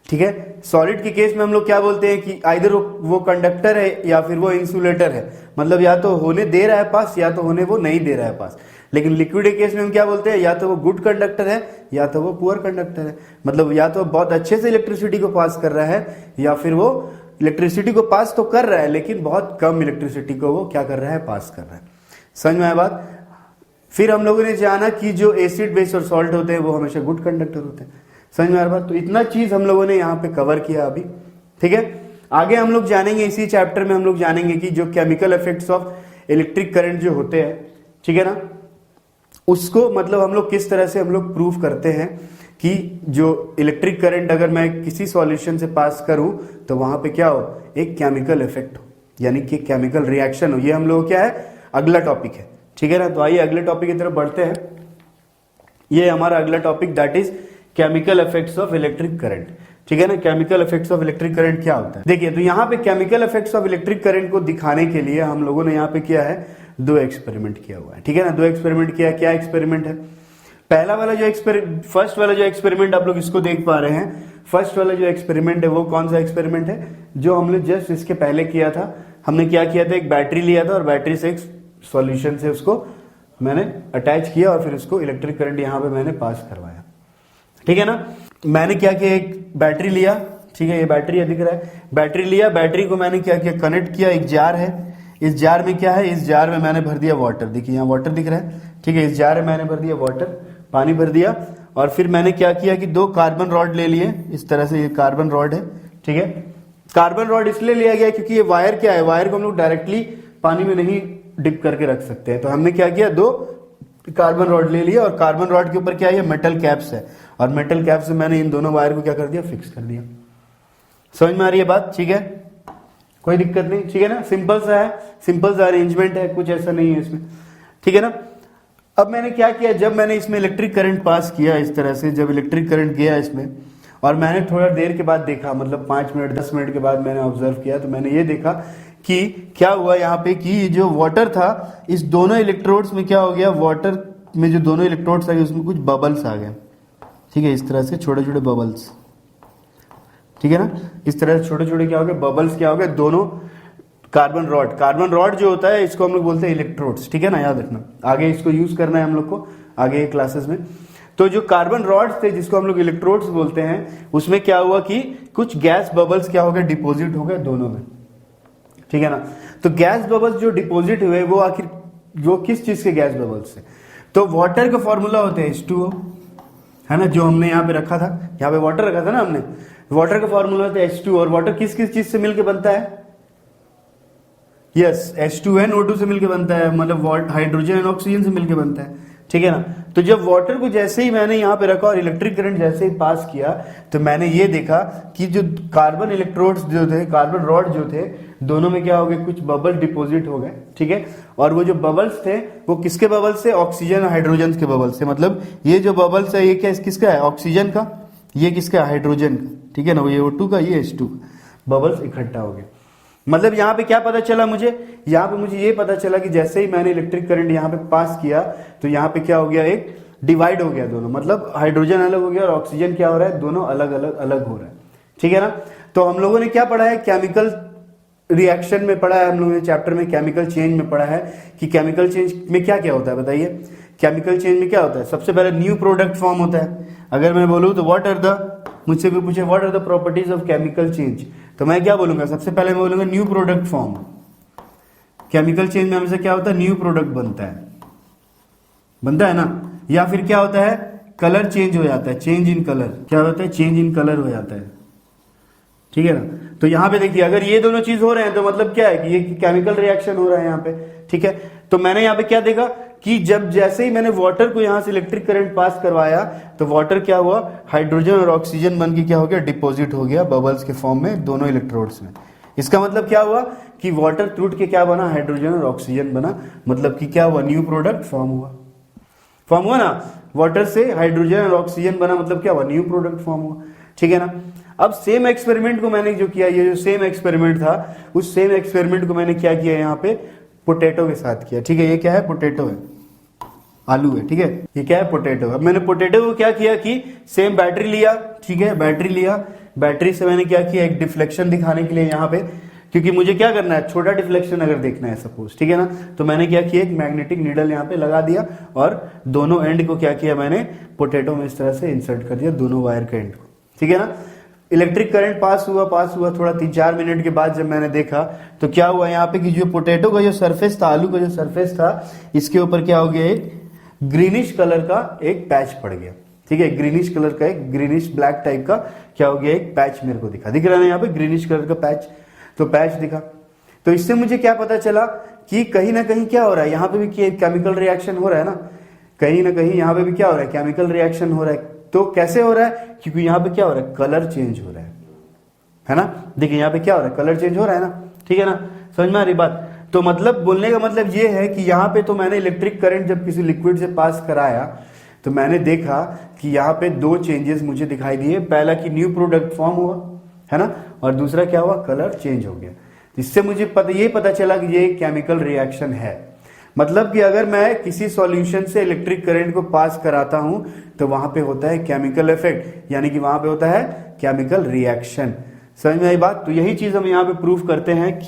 ठीक है। सॉलिड के केस में हम लोग क्या बोलते हैं कि आइदर वो कंडक्टर है या फिर वो इंसुलेटर है, मतलब या तो होने दे रहा है पास या तो होने वो नहीं दे रहा है पास। लेकिन लिक्विड के केस में हम क्या बोलते हैं, या तो वो गुड कंडक्टर है या तो वो पुअर कंडक्टर है, मतलब या तो बहुत अच्छे से इलेक्ट्रिसिटी को पास कर रहा है या फिर वो इलेक्ट्रिसिटी को पास तो कर रहा है लेकिन बहुत कम इलेक्ट्रिसिटी को वो क्या कर रहा है, पास कर रहा है। समझ में आया बात। फिर हम लोगों ने जाना कि जो एसिड बेस और सॉल्ट होते हैं वो हमेशा गुड कंडक्टर होते हैं। समझ में आ रहा बात। तो इतना चीज हम लोगों ने यहाँ पे कवर किया अभी, ठीक है। आगे हम लोग जानेंगे, इसी चैप्टर में हम लोग जानेंगे कि जो chemical effects of electric current जो होते हैं, ठीक है ना, उसको मतलब हम लोग किस तरह से हम लोग प्रूव करते हैं कि जो इलेक्ट्रिक करंट अगर मैं किसी सॉल्यूशन से पास करूं तो वहां पे क्या हो, एक केमिकल इफेक्ट हो, यानी कि केमिकल रिएक्शन हो। ये हम लोग क्या है, अगला टॉपिक है, ठीक है ना। तो आइए अगले टॉपिक की तरफ बढ़ते हैं। ये हमारा अगला topic that is chemical effects of electric current, ठीक है ना। Chemical effects of electric current क्या होता है, देखिए। तो यहाँ पे chemical effects of electric current को दिखाने के लिए हम लोगों ने यहाँ पे किया है, दो एक्सपेरिमेंट किया हुआ है, ठीक है ना। दो एक्सपेरिमेंट किया, क्या एक्सपेरिमेंट है। पहला वाला जो फर्स्ट वाला जो एक्सपेरिमेंट आप लोग इसको देख पा रहे हैं, फर्स्ट वाला जो एक्सपेरिमेंट है वो कौन सा एक्सपेरिमेंट है, जो हमने जस्ट इसके पहले किया था। हमने क्या किया था, एक बैटरी लिया था और बैटरी से एक सॉल्यूशन से उसको मैंने अटैच किया और फिर उसको इलेक्ट्रिक करंट यहाँ पे मैंने पास करवाया, ठीक है ना। मैंने क्या किया, एक बैटरी लिया, ठीक है, ये बैटरी दिख रहा है, बैटरी लिया, बैटरी को मैंने क्या किया, कनेक्ट किया, एक जार है, इस जार में क्या है, इस जार में मैंने भर दिया वाटर, देखिए यहाँ वाटर दिख रहा है, ठीक है। इस जार में मैंने भर दिया वाटर, पानी भर दिया, और फिर मैंने क्या किया कि दो कार्बन रॉड ले लिए, इस तरह से ये कार्बन रॉड है, ठीक है। कार्बन रॉड इसलिए लिया गया क्योंकि ये वायर क्या है, वायर को हम लोग डायरेक्टली पानी में नहीं डिप करके रख सकते हैं। तो हमने क्या किया, दो कार्बन रॉड ले लिया और कार्बन रॉड के ऊपर क्या है, मेटल कैप्स है, और मेटल कैप से मैंने इन दोनों वायर को क्या कर दिया, फिक्स कर दिया। समझ में आ रही है बात, ठीक है, कोई दिक्कत नहीं, ठीक है ना। सिंपल सा है, सिंपल सा अरेंजमेंट है, कुछ ऐसा नहीं है इसमें, ठीक है ना। अब मैंने क्या किया, जब मैंने इसमें इलेक्ट्रिक करंट पास किया इस तरह से, जब इलेक्ट्रिक करंट गया इसमें और मैंने थोड़ा देर के बाद देखा, मतलब 5 मिनट 10 मिनट के बाद मैंने ऑब्जर्व किया, तो मैंने ये देखा कि क्या हुआ यहाँ पे कि जो वाटर था, इस दोनों इलेक्ट्रोड्स में क्या हो गया, वाटर में जो दोनों इलेक्ट्रोड्स आ गए उसमें कुछ बबल्स आ गए, ठीक है, इस तरह से छोटे छोटे बबल्स, ठीक है ना। इस तरह से छोटे छोटे क्या हो गए, बबल्स क्या हो गए, दोनों कार्बन रॉड जो होता है इसको हम लोग बोलते हैं इलेक्ट्रोड्स, ठीक है ना, याद रखना, आगे इसको यूज करना है हम लोग को आगे क्लासेस में। तो जो कार्बन रॉड्स थे जिसको हम लोग इलेक्ट्रोड्स बोलते हैं, उसमें क्या हुआ कि कुछ गैस बबल्स क्या हो गए, डिपोजिट हो गए दोनों में, ठीक है ना। तो गैस बबल्स जो डिपोजिट हुए वो आखिर वो किस चीज के गैस बबल्स से, तो वाटर का फॉर्मूला होता है H2O, है ना, जो हमने यहाँ पे रखा था, यहाँ पे वाटर रखा था ना हमने, वाटर का फॉर्मूला होता है H2O, और वाटर किस किस चीज से मिलकर बनता है, यस, H2NO2 से मिलकर बनता है, मतलब हाइड्रोजन एंड ऑक्सीजन से मिलकर बनता है, ठीक है ना। तो जब वाटर को जैसे ही मैंने यहाँ पे रखा और इलेक्ट्रिक करंट जैसे ही पास किया, तो मैंने ये देखा कि जो कार्बन इलेक्ट्रोड्स जो थे, कार्बन रॉड जो थे, दोनों में क्या हो गए, कुछ बबल डिपोजिट हो गए, ठीक है। और वो जो बबल्स थे वो किसके बबल्स से, ऑक्सीजन और हाइड्रोजन के बबल्स से, मतलब ये जो बबल्स है ये क्या किसका है, ऑक्सीजन का, ये किसका है, हाइड्रोजन का, ठीक है ना, ये O2 का, ये H2 का, बबल्स इकट्ठा हो गए। मतलब यहाँ पे क्या पता चला मुझे, यहाँ पे मुझे ये पता चला कि जैसे ही मैंने इलेक्ट्रिक करंट यहाँ पे पास किया तो यहाँ पे क्या हो गया, एक डिवाइड हो गया दोनों, मतलब हाइड्रोजन अलग हो गया और ऑक्सीजन क्या हो रहा है, दोनों अलग अलग अलग हो रहा है, ठीक है ना। तो हम लोगों ने क्या पढ़ा है, केमिकल रिएक्शन में पढ़ा है, हम लोगों ने चैप्टर में केमिकल चेंज में पढ़ा है कि केमिकल चेंज में क्या क्या होता है, बताइए। केमिकल चेंज में क्या होता है, सबसे पहले न्यू प्रोडक्ट फॉर्म होता है। अगर मैं बोलूँ तो व्हाट आर द, मुझसे कोई पूछे what are the properties of chemical change, तो मैं क्या बोलूंगा, सबसे पहले मैं बोलूंगा new product form. Chemical change में हमसे क्या होता है, न्यू प्रोडक्ट बनता है ना। या फिर क्या होता है, कलर चेंज हो जाता है, चेंज इन कलर, क्या होता है, चेंज इन कलर हो जाता है, ठीक है ना। तो यहाँ पे देखिए अगर ये दोनों चीज हो रहे हैं तो मतलब क्या है कि ये केमिकल रिएक्शन हो रहा है यहाँ पे, ठीक है। तो मैंने यहाँ पे क्या देखा कि जब जैसे ही मैंने वाटर को यहाँ से इलेक्ट्रिक करंट पास करवाया तो वाटर क्या हुआ, हाइड्रोजन और ऑक्सीजन बन के क्या हो गया, डिपॉजिट हो गया बबल्स के फॉर्म में दोनों इलेक्ट्रोड्स में। इसका मतलब क्या हुआ कि वाटर टूट के क्या बना, हाइड्रोजन और ऑक्सीजन बना, मतलब कि क्या हुआ, न्यू प्रोडक्ट फॉर्म हुआ ना। वाटर से हाइड्रोजन और ऑक्सीजन बना, मतलब क्या हुआ, न्यू प्रोडक्ट फॉर्म हुआ, ठीक है ना। अब सेम एक्सपेरिमेंट को मैंने जो किया, ये जो सेम एक्सपेरिमेंट था, उस सेम एक्सपेरिमेंट को मैंने क्या किया, यहाँ पे पोटैटो के साथ किया, ठीक है। ये क्या है, पोटैटो है, आलू है, ठीक है। ये क्या है, पोटैटो। अब मैंने पोटैटो को क्या किया कि सेम बैटरी लिया, ठीक है, बैटरी लिया, बैटरी से मैंने क्या किया, एक डिफ्लेक्शन दिखाने के लिए यहाँ पे, क्योंकि मुझे क्या करना है, छोटा डिफ्लेक्शन अगर देखना है सपोज, ठीक है ना, तो मैंने क्या किया, एक मैग्नेटिक नीडल यहाँ पे लगा दिया और दोनों एंड को क्या किया, मैंने पोटैटो में इस तरह से इंसर्ट कर दिया, दोनों वायर के एंड को, ठीक है ना। इलेक्ट्रिक करंट पास हुआ थोड़ा 3-4 मिनट के बाद जब मैंने देखा तो क्या हुआ यहाँ पे कि जो पोटैटो का जो सरफेस था, आलू का जो सरफेस था, इसके ऊपर क्या हो गया, एक ग्रीनिश कलर का एक पैच पड़ गया, ठीक है। ग्रीनिश कलर का एक ग्रीनिश ब्लैक टाइप का क्या हो गया, एक पैच मेरे को दिख रहा है यहाँ पे, ग्रीनिश कलर का पैच, तो पैच दिखा। तो इससे मुझे क्या पता चला कि कहीं ना कहीं क्या हो रहा है, यहाँ पे भी केमिकल रिएक्शन हो रहा है ना, कहीं ना कहीं यहाँ पे भी क्या हो रहा है, केमिकल रिएक्शन हो रहा है। तो कैसे हो रहा है, क्योंकि यहाँ पे क्या हो रहा है, कलर चेंज हो रहा है ना। देखिए यहाँ पे क्या हो रहा है, कलर चेंज हो रहा है ना, ठीक है ना, समझ में आ रही बात। तो मतलब बोलने का मतलब ये है कि यहाँ पे तो मैंने इलेक्ट्रिक करंट जब किसी लिक्विड से पास कराया तो मैंने देखा कि यहाँ पे दो चेंजेस मुझे दिखाई दिए, पहला कि न्यू प्रोडक्ट फॉर्म हुआ है ना, और दूसरा क्या हुआ, कलर चेंज हो गया। इससे मुझे ये पता चला कि ये केमिकल रिएक्शन है। मतलब कि अगर मैं किसी सॉल्यूशन से इलेक्ट्रिक करंट को पास कराता हूं तो वहां पे होता है केमिकल इफेक्ट, यानी कि वहां पे होता है केमिकल रिएक्शन। समझ में आई बात। तो यही चीज हम यहां पे प्रूव करते हैं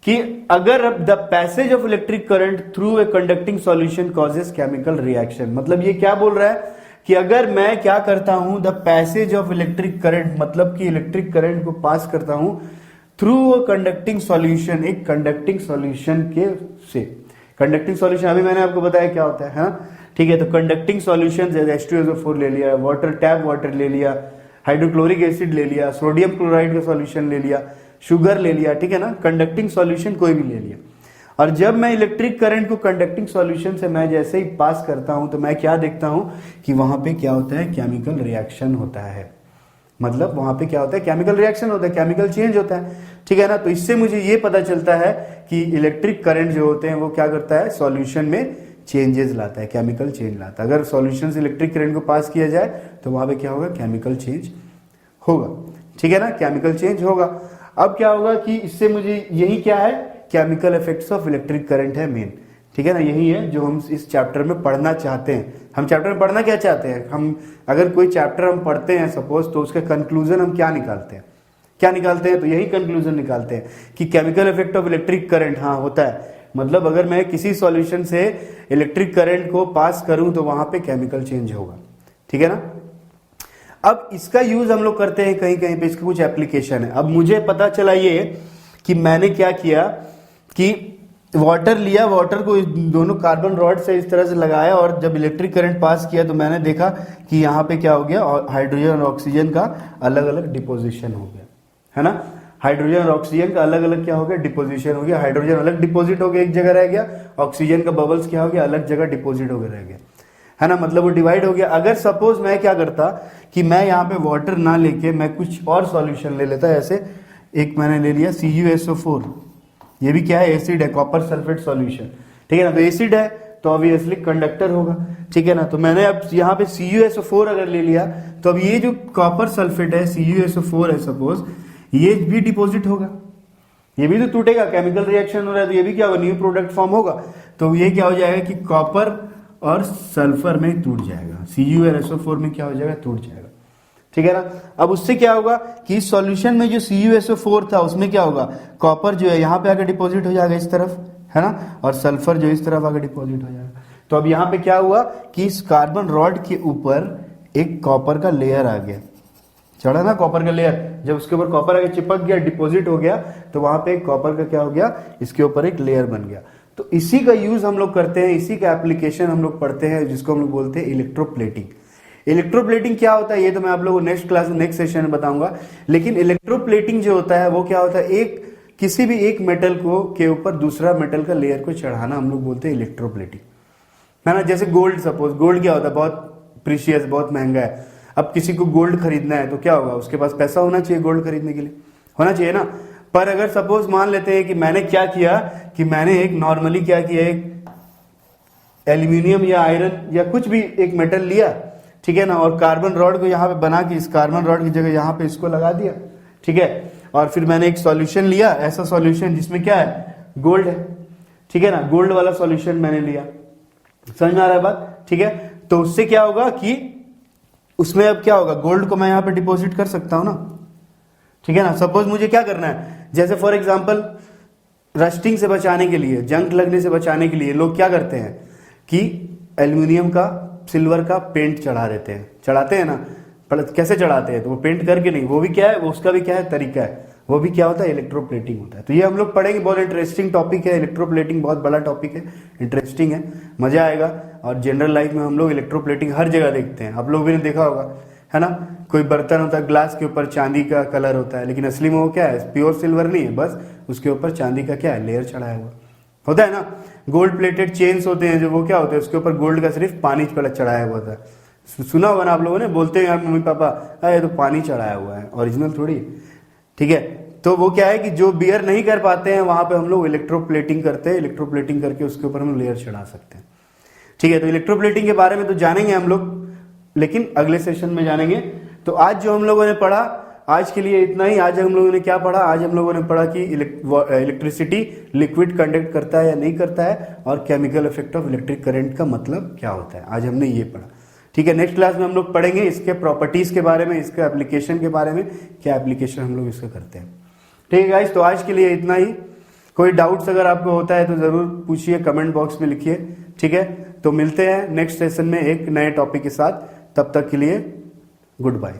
कि अगर the passage of electric current through a conducting solution causes chemical reaction, मतलब ये क्या बोल रहा है कि अगर मैं क्या करता हूं, the passage of electric current, मतलब कि इलेक्ट्रिक करंट को पास करता हूं थ्रू अ कंडक्टिंग सॉल्यूशन, एक कंडक्टिंग सॉल्यूशन के से। कंडक्टिंग सॉल्यूशन अभी मैंने आपको बताया क्या होता है, हाँ ठीक है। तो कंडक्टिंग सॉल्यूशन H2SO4 ले लिया, टैप वाटर ले लिया, हाइड्रोक्लोरिक एसिड ले लिया, सोडियम क्लोराइड का सॉल्यूशन ले लिया, शुगर ले लिया, ठीक है ना, कंडक्टिंग सॉल्यूशन कोई भी ले लिया। और जब मैं इलेक्ट्रिक करंट को कंडक्टिंग सॉल्यूशन से मैं जैसे ही पास करता हूं तो मैं क्या देखता हूं कि वहां पे क्या होता है, केमिकल रिएक्शन होता है। मतलब वहां पे क्या होता है, केमिकल रिएक्शन होता है, केमिकल चेंज होता है, ठीक है ना। तो इससे मुझे ये पता चलता है कि इलेक्ट्रिक करंट जो होते हैं वो क्या करता है, सॉल्यूशन में चेंजेस लाता है, केमिकल चेंज लाता है। अगर सॉल्यूशन से इलेक्ट्रिक करंट को पास किया जाए तो वहां पे क्या होगा, केमिकल चेंज होगा, ठीक है ना, केमिकल चेंज होगा। अब क्या होगा कि इससे मुझे यही क्या है, chemical effects of electric current है मेन, ठीक है ना। यही है जो हम इस चैप्टर में पढ़ना चाहते हैं। हम चैप्टर में पढ़ना क्या चाहते हैं, हम अगर कोई चैप्टर हम पढ़ते हैं सपोज, तो उसका कंक्लूजन हम क्या निकालते हैं, तो यही कंक्लूजन निकालते हैं कि chemical effect of electric current हाँ होता है। मतलब अगर मैं किसी सॉल्यूशन से इलेक्ट्रिक करंट को पास करूं तो वहां पे केमिकल चेंज होगा, ठीक है ना। अब इसका यूज हम लोग करते हैं कहीं कहीं पे, इसका कुछ एप्लीकेशन है। अब मुझे पता चला ये कि मैंने क्या किया कि वाटर लिया, वाटर को दोनों कार्बन रॉड से इस तरह से लगाया और जब इलेक्ट्रिक करंट पास किया तो मैंने देखा कि यहाँ पे क्या हो गया, हाइड्रोजन और ऑक्सीजन का अलग अलग डिपोजिशन हो गया, है ना। हाइड्रोजन और ऑक्सीजन का अलग अलग क्या हो गया, डिपोजिशन हो गया। हाइड्रोजन अलग डिपोजिट हो गया, एक जगह रह गया, ऑक्सीजन का बबल्स क्या हो गया, अलग जगह डिपोजिट हो गया रह गया, है ना। मतलब वो डिवाइड हो गया। अगर सपोज मैं क्या करता कि मैं यहाँ पे वाटर ना लेके मैं कुछ और सॉल्यूशन ले लेता, ऐसे एक मैंने ले लिया CuSO4, ये भी क्या है, एसिड है, कॉपर सल्फेट सॉल्यूशन, ठीक है ना। तो एसिड है तो ऑब्वियसली कंडक्टर होगा, ठीक है ना। तो मैंने अब यहाँ पे CuSO4 अगर ले लिया तो अब ये जो कॉपर सल्फेट है, CuSO4 है सपोज, ये भी डिपॉजिट होगा, ये भी तो टूटेगा, केमिकल रिएक्शन हो रहा है तो ये भी क्या होगा, न्यू प्रोडक्ट फॉर्म होगा। तो ये क्या हो जाएगा कि कॉपर और सल्फर में टूट जाएगा, CuSO4 में क्या हो जाएगा, टूट जाएगा, ठीक है ना। अब उससे क्या होगा कि इस सॉल्यूशन में जो CuSO4 था उसमें क्या होगा, कॉपर जो है यहाँ पे आकर डिपॉजिट हो जाएगा इस तरफ, है ना, और सल्फर जो इस तरफ आकर डिपॉजिट हो जाएगा। तो अब यहाँ पे क्या हुआ कि इस कार्बन रॉड के ऊपर एक कॉपर का लेयर आ गया, चढ़ा ना कॉपर का लेयर, जब उसके ऊपर कॉपर आके चिपक गया, डिपॉजिट हो गया, तो वहां पे एक कॉपर का क्या हो गया, इसके ऊपर एक लेयर बन गया। तो इसी का यूज हम लोग करते हैं, इसी का एप्लीकेशन हम लोग पढ़ते हैं, जिसको हम लोग बोलते हैं इलेक्ट्रोप्लेटिंग। इलेक्ट्रोप्लेटिंग क्या होता है ये तो मैं आप लोगों को नेक्स्ट क्लास नेक्स्ट सेशन में बताऊंगा, लेकिन इलेक्ट्रोप्लेटिंग जो होता है वो क्या होता है, एक किसी भी एक मेटल को के ऊपर दूसरा मेटल का लेयर को चढ़ाना हम लोग बोलते हैं इलेक्ट्रोप्लेटिंग, है ना। जैसे गोल्ड, सपोज गोल्ड क्या होता है, बहुत प्रीशियस, बहुत महंगा है। अब किसी को गोल्ड खरीदना है तो क्या होगा, उसके पास पैसा होना चाहिए गोल्ड खरीदने के लिए, होना चाहिए ना। पर अगर सपोज मान लेते हैं कि मैंने क्या किया कि मैंने एक नॉर्मली क्या किया, एक एल्यूमिनियम या आयरन या कुछ भी एक मेटल लिया, ठीक है ना, और कार्बन रॉड को यहाँ पे बना के इस कार्बन रॉड की जगह यहाँ पे इसको लगा दिया, ठीक है। और फिर मैंने एक सॉल्यूशन लिया, ऐसा सॉल्यूशन जिसमें क्या है, गोल्ड है, ठीक है ना, गोल्ड वाला सॉल्यूशन मैंने लिया, समझ में आ रहा है बात, ठीक है। तो उससे क्या होगा कि उसमें अब क्या होगा, गोल्ड को मैं यहाँ पे डिपॉजिट कर सकता हूं ना, ठीक है ना। सपोज मुझे क्या करना है, जैसे फॉर एग्जांपल रस्टिंग से बचाने के लिए, जंग लगने से बचाने के लिए लोग क्या करते हैं कि एल्यूमिनियम का, सिल्वर का पेंट चढ़ा देते हैं, चढ़ाते हैं ना। पर कैसे चढ़ाते हैं, तो वो पेंट करके नहीं, वो भी क्या है, वो उसका भी क्या है तरीका है, वो भी क्या होता है, इलेक्ट्रोप्लेटिंग होता है। तो ये हम लोग पढ़ेंगे, बहुत इंटरेस्टिंग टॉपिक है इलेक्ट्रोप्लेटिंग, बहुत बड़ा टॉपिक है, इंटरेस्टिंग है, मजा आएगा। और जनरल लाइफ में हम लोग इलेक्ट्रोप्लेटिंग हर जगह देखते हैं, आप लोग भी ने देखा होगा, है ना। कोई बर्तन होता है, ग्लास के ऊपर चांदी का कलर होता है, लेकिन असली में वो क्या है, प्योर सिल्वर नहीं है, बस उसके ऊपर चांदी का क्या है, लेयर चढ़ाया हुआ होता है ना। गोल्ड प्लेटेड चेन्स होते हैं जो, वो क्या होते हैं, उसके ऊपर गोल्ड का सिर्फ पानी चढ़ाया हुआ होता है। सुना होगा ना आप लोगों ने, बोलते हैं यार मम्मी पापा, अरे तो पानी चढ़ाया हुआ है, ओरिजिनल थोड़ी, ठीक है। तो वो क्या है कि जो बियर नहीं कर पाते हैं वहां पे हम लोग इलेक्ट्रोप्लेटिंग करते हैं, इलेक्ट्रोप्लेटिंग करके उसके ऊपर हम लेयर चढ़ा सकते हैं, ठीक है। तो इलेक्ट्रोप्लेटिंग के बारे में तो जानेंगे हम लोग, लेकिन अगले सेशन में जानेंगे। तो आज जो हम लोगों ने पढ़ा, आज के लिए इतना ही। आज हम लोगों ने क्या पढ़ा, आज हम लोगों ने पढ़ा कि इलेक्ट्रिसिटी लिक्विड कंडक्ट करता है या नहीं करता है, और chemical effect of electric current का मतलब क्या होता है, आज हमने ये पढ़ा, ठीक है। नेक्स्ट क्लास में हम लोग पढ़ेंगे इसके प्रॉपर्टीज के बारे में, इसके एप्लीकेशन के बारे में, क्या एप्लीकेशन हम लोग इसका करते हैं, ठीक है गाइस। तो आज के लिए इतना ही। कोई डाउट्स अगर आपको होता है तो जरूर पूछिए, कमेंट बॉक्स में लिखिए, ठीक है। तो मिलते हैं नेक्स्ट सेशन में एक नए टॉपिक के साथ, तब तक के लिए गुड बाय।